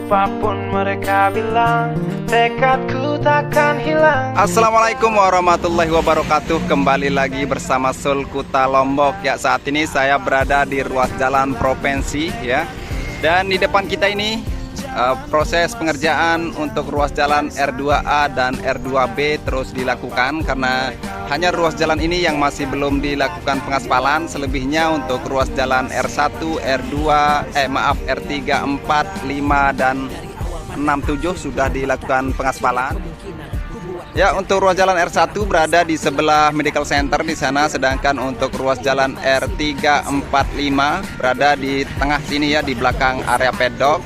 Apapun mereka bilang, tekadku takkan hilang. Assalamualaikum warahmatullahi wabarakatuh. Kembali lagi bersama Sul Kuta Lombok. Ya, saat ini saya berada di ruas jalan provinsi ya. Dan di depan kita ini proses pengerjaan untuk ruas jalan R2A dan R2B terus dilakukan, karena hanya ruas jalan ini yang masih belum dilakukan pengaspalan. Selebihnya untuk ruas jalan R1, R2, R3, 4, 5 dan 67 sudah dilakukan pengaspalan. Ya, untuk ruas jalan R1 berada di sebelah Medical Center di sana, sedangkan untuk ruas jalan R3, 4, 5 berada di tengah sini ya, di belakang area pedok.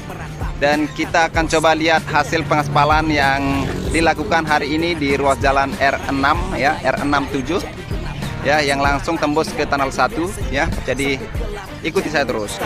Dan kita akan coba lihat hasil pengaspalan yang dilakukan hari ini di ruas jalan R6 ya, R67 ya, yang langsung tembus ke Tunnel 1 ya. Jadi ikuti saya terus.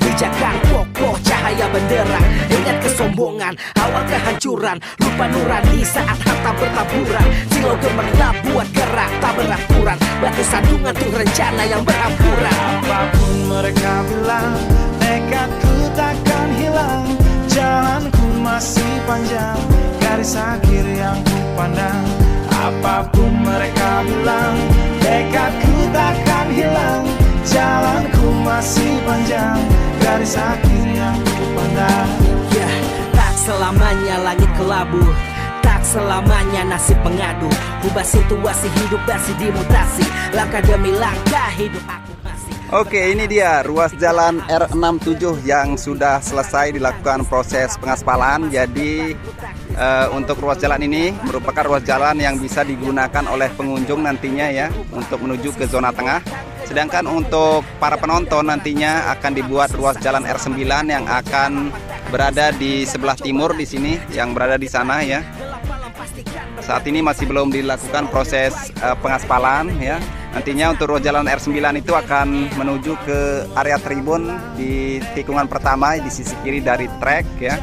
Pijakan kokoh cahaya benderang, ingat kesombongan awal kehancuran, lupa nurani saat harta bertaburan, silau gemerlap buat gerak tak beraturan, batu sandungan tuh rencana yang berhampuran. Apapun mereka bilang, tekadku takkan hilang. Jalanku masih panjang, garis akhir yang ku pandang. Apapun mereka bilang, tekadku takkan hilang. Jalanku masih panjang, garis akhir yang ku pandang. Ya, tak selamanya langit kelabu, tak selamanya nasib pengadu. Ubah situasi hidup masih dimutasi, langkah demi langkah hidup aku masih. Oke, ini dia ruas jalan R67 yang sudah selesai dilakukan proses pengaspalan. Jadi untuk ruas jalan ini merupakan ruas jalan yang bisa digunakan oleh pengunjung nantinya ya, untuk menuju ke zona tengah. Sedangkan untuk para penonton nantinya akan dibuat ruas jalan R9 yang akan berada di sebelah timur di sini, yang berada di sana ya. Saat ini masih belum dilakukan proses pengaspalan ya. Nantinya untuk ruas jalan R9 itu akan menuju ke area tribun di tikungan pertama di sisi kiri dari trek ya.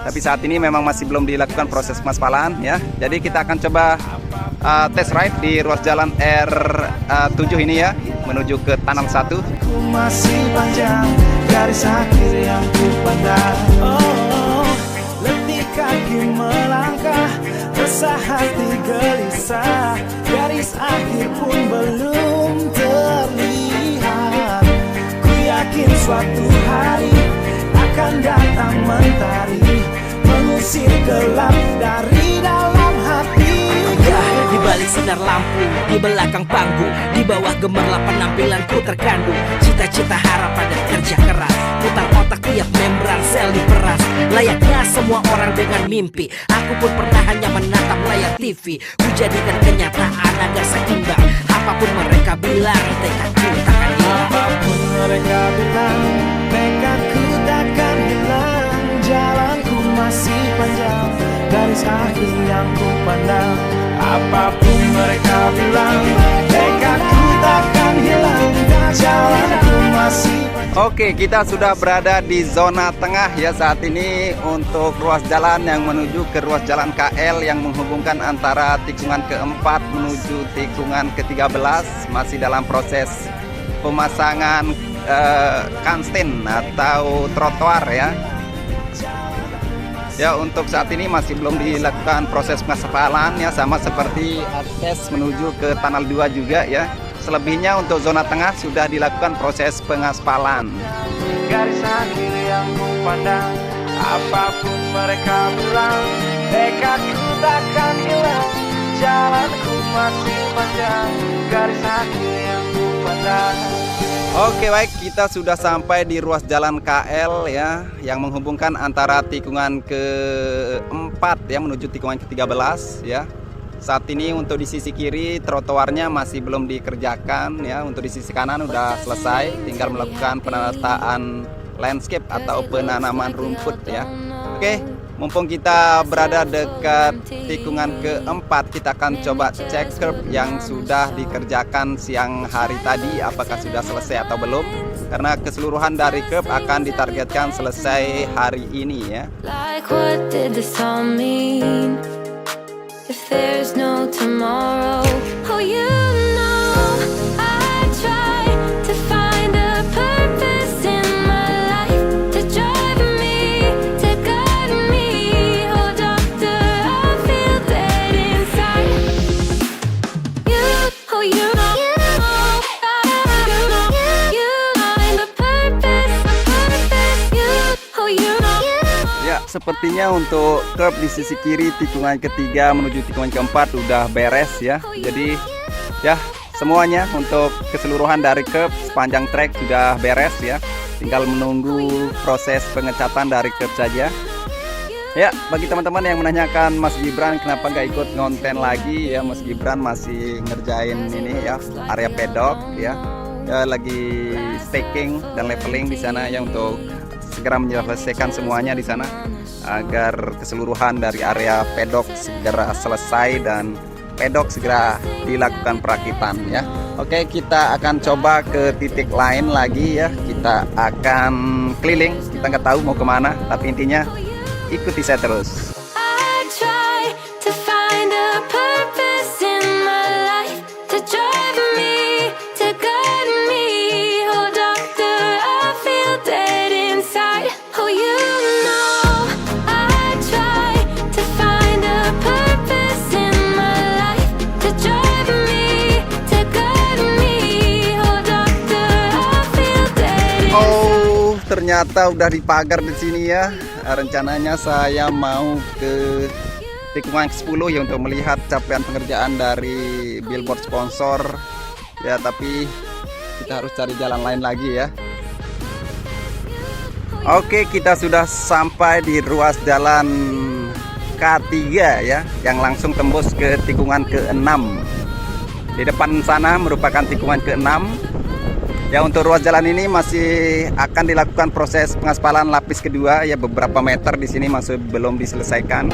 Tapi saat ini memang masih belum dilakukan proses pengaspalan ya. Jadi kita akan coba test ride di ruas jalan R7 ini ya, menuju ke Tunnel 1. Ku masih panjang, garis akhir yang ku pandang. Oh, letih kaki melangkah, resah hati gelisah, garis akhir pun belum terlihat. Ku yakin suatu hari akan datang mentari, mengusir gelap dari dalam hati. Di balik sinar lampu, di belakang panggung, di bawah gemerlap penampilanku terkandung cita-cita, harapan dan kerja keras. Putar otak tiap membran sel diperas, layaknya semua orang dengan mimpi. Aku pun pernah hanya menatap layar TV, ku jadikan kenyataan agar seimbang. Apapun mereka bilang, tekadku takkan hilang. Apapun mereka bilang, tekadku takkan hilang. Jalanku masih panjang, garis akhir yang ku pandang. Apapun mereka bilang, tekadku takkan hilang. Jalanku masih panjang. Oke, kita sudah berada di zona tengah ya saat ini untuk ruas jalan yang menuju ke ruas jalan KL yang menghubungkan antara tikungan keempat menuju tikungan ke-13. Masih dalam proses pemasangan kansten atau trotoar ya. Ya, untuk saat ini masih belum dilakukan proses pengaspalan ya, sama seperti akses menuju ke Tunnel 2 juga ya. Selebihnya untuk zona tengah sudah dilakukan proses pengaspalan. Garis akhir yang ku pandang. Apapun mereka bilang, tekadku takkan hilang. Jalanku masih panjang, garis akhir yang ku pandang. Oke, baik, kita sudah sampai di ruas jalan KL ya, yang menghubungkan antara tikungan ke-4 ya menuju tikungan ke-13 ya. Saat ini untuk di sisi kiri trotoarnya masih belum dikerjakan ya. Untuk di sisi kanan udah selesai, tinggal melakukan penataan landscape atau penanaman rumput ya. Oke, mumpung kita berada dekat tikungan ke-4, kita akan coba cek curb yang sudah dikerjakan siang hari tadi, apakah sudah selesai atau belum. Karena keseluruhan dari curb akan ditargetkan selesai hari ini ya. Like what did this all mean? If there's no tomorrow, oh you know I try to find a purpose in my life to drive me to sepertinya untuk curb di sisi kiri tikungan ketiga menuju tikungan keempat udah beres ya. Jadi ya semuanya untuk keseluruhan dari curb sepanjang trek sudah beres ya. Tinggal menunggu proses pengecatan dari curb saja. Ya, bagi teman-teman yang menanyakan Mas Gibran kenapa nggak ikut ngonten lagi ya, Mas Gibran masih ngerjain ini ya area pedok ya, lagi staking dan leveling di sana ya untuk segera menyelesaikan semuanya di sana agar keseluruhan dari area pedok segera selesai dan pedok segera dilakukan perakitan ya. Oke, kita akan coba ke titik lain lagi ya. Kita akan keliling, kita nggak tahu mau kemana, tapi intinya ikuti saya terus. I try to find a purpose in my life to drive me, to guide me. Oh doctor, I feel dead inside. Oh you know I try to find a purpose in my life to drive me, to guide me. Oh doctor, I feel dead inside. Oh, ternyata udah dipagar di sini ya. Rencananya saya mau ke tikungan ke-10 ya untuk melihat capaian pengerjaan dari billboard sponsor ya, tapi kita harus cari jalan lain lagi ya. Oke, kita sudah sampai di ruas jalan K3 ya, yang langsung tembus ke tikungan ke-6. Di depan sana merupakan tikungan ke-6. Ya, untuk ruas jalan ini masih akan dilakukan proses pengaspalan lapis kedua ya, beberapa meter di sini masih belum diselesaikan.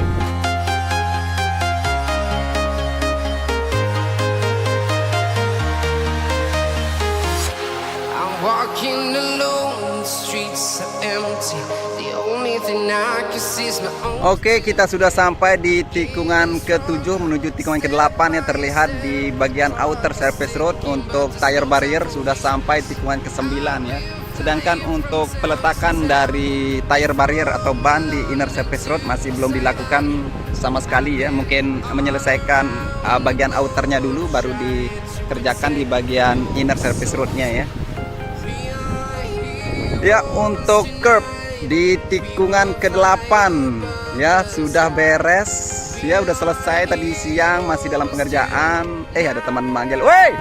I'm walking alone, the streets are empty. The only thing I can see is my own. Oke, kita sudah sampai di tikungan ke-7 menuju tikungan ke-8 yang terlihat di bagian outer surface road. Untuk tire barrier sudah sampai tikungan ke-9 ya. Sedangkan untuk peletakan dari tire barrier atau ban di inner surface road masih belum dilakukan sama sekali ya. Mungkin menyelesaikan bagian outernya dulu baru dikerjakan di bagian inner surface roadnya ya. Ya, untuk curb di tikungan ke-8 ya sudah beres ya, udah selesai tadi siang, masih dalam pengerjaan. Ada teman manggil, woi,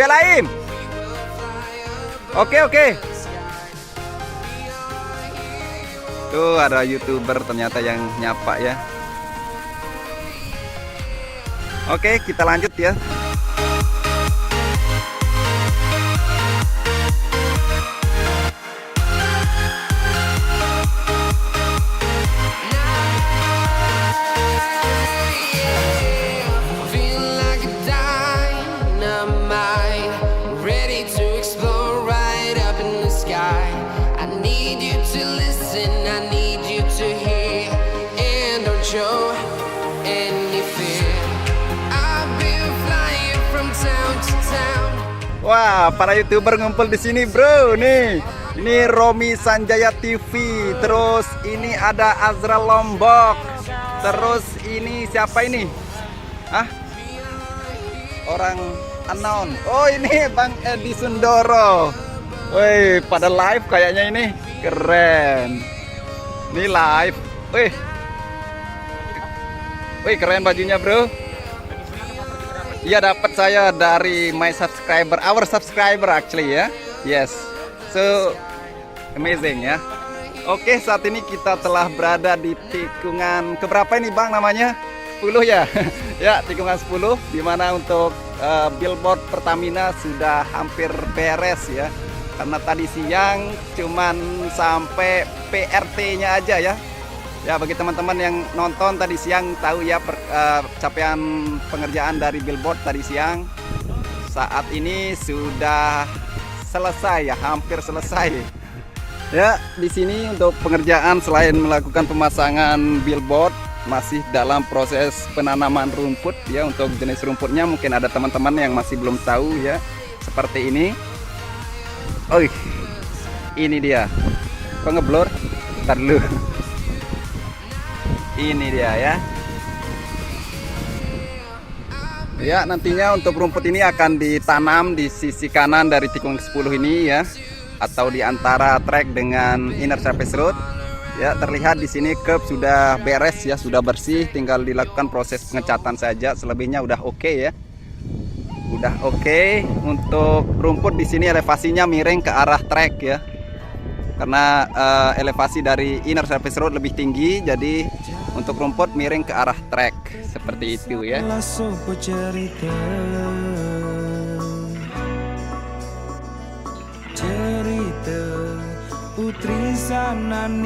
belaim. Oke. Tuh ada YouTuber ternyata yang nyapa ya. Oke, kita lanjut ya. Wah, para YouTuber ngumpul di sini, bro. Nih, ini Romi Sanjaya TV. Terus ini ada Azra Lombok. Terus ini siapa ini? Orang unknown. Oh, ini Bang Edi Sundoro. Woi, pada live kayaknya ini. Keren. Ini live. Wih, keren bajunya, bro. Iya, dapat saya dari my subscriber, our subscriber actually ya. Yes, so amazing ya. Oke, saat ini kita telah berada di tikungan keberapa ini Bang namanya? 10 ya. Ya, tikungan 10 dimana untuk billboard Pertamina sudah hampir beres ya. Karena tadi siang cuman sampai PRT-nya aja ya. Ya, bagi teman-teman yang nonton tadi siang tahu ya capaian pengerjaan dari billboard tadi siang. Saat ini sudah selesai ya, hampir selesai. Ya, di sini untuk pengerjaan selain melakukan pemasangan billboard masih dalam proses penanaman rumput ya. Untuk jenis rumputnya mungkin ada teman-teman yang masih belum tahu ya. Seperti ini. Ini dia. Kok ngeblur? Ntar dulu. Ini dia ya. Ya, nantinya untuk rumput ini akan ditanam di sisi kanan dari tikung 10 ini ya, atau di antara trek dengan inner surface road. Ya, terlihat di sini curb sudah beres ya, sudah bersih, tinggal dilakukan proses pengecatan saja. Selebihnya udah oke ya. Udah oke. Untuk rumput di sini elevasinya miring ke arah trek ya. Karena elevasi dari inner surface road lebih tinggi, jadi untuk rumput miring ke arah trek seperti itu ya.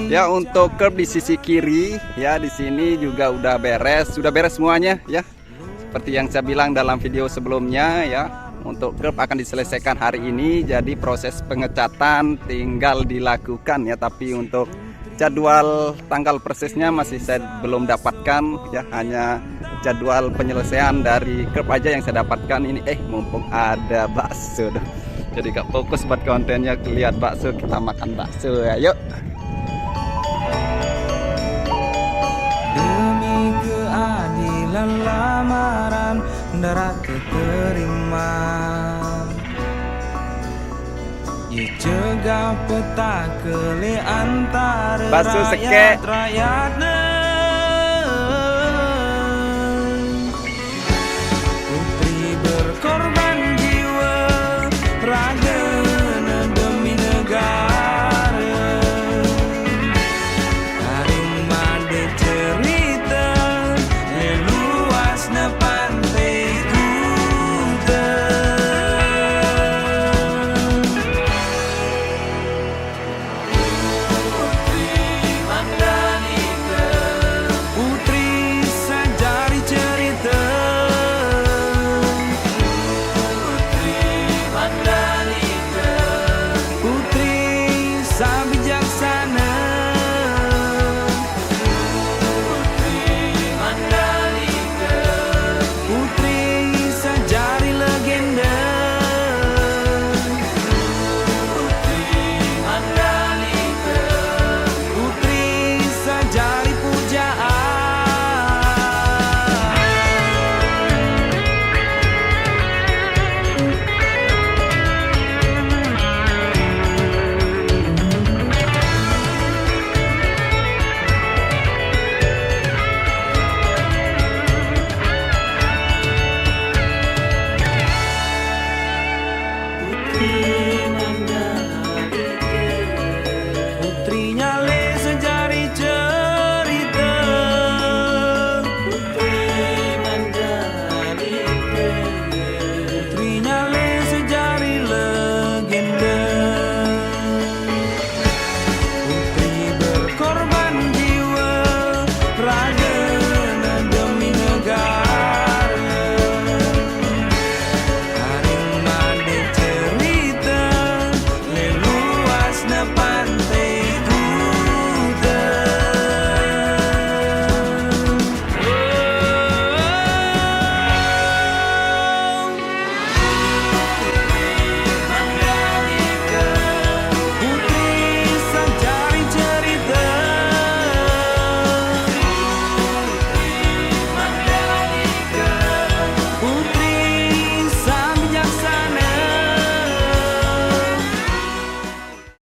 Ya, untuk curb di sisi kiri ya, di sini juga udah beres semuanya ya. Seperti yang saya bilang dalam video sebelumnya ya, untuk curb akan diselesaikan hari ini, jadi proses pengecatan tinggal dilakukan ya. Tapi untuk jadwal tanggal persisnya masih saya belum dapatkan ya, hanya jadwal penyelesaian dari curb aja yang saya dapatkan ini. Mumpung ada bakso dong, jadi gak fokus buat kontennya, lihat bakso, kita makan bakso ya, yuk. Demi keadilan lamaran darat keterima, cegah peta kele antara bakso seke rakyat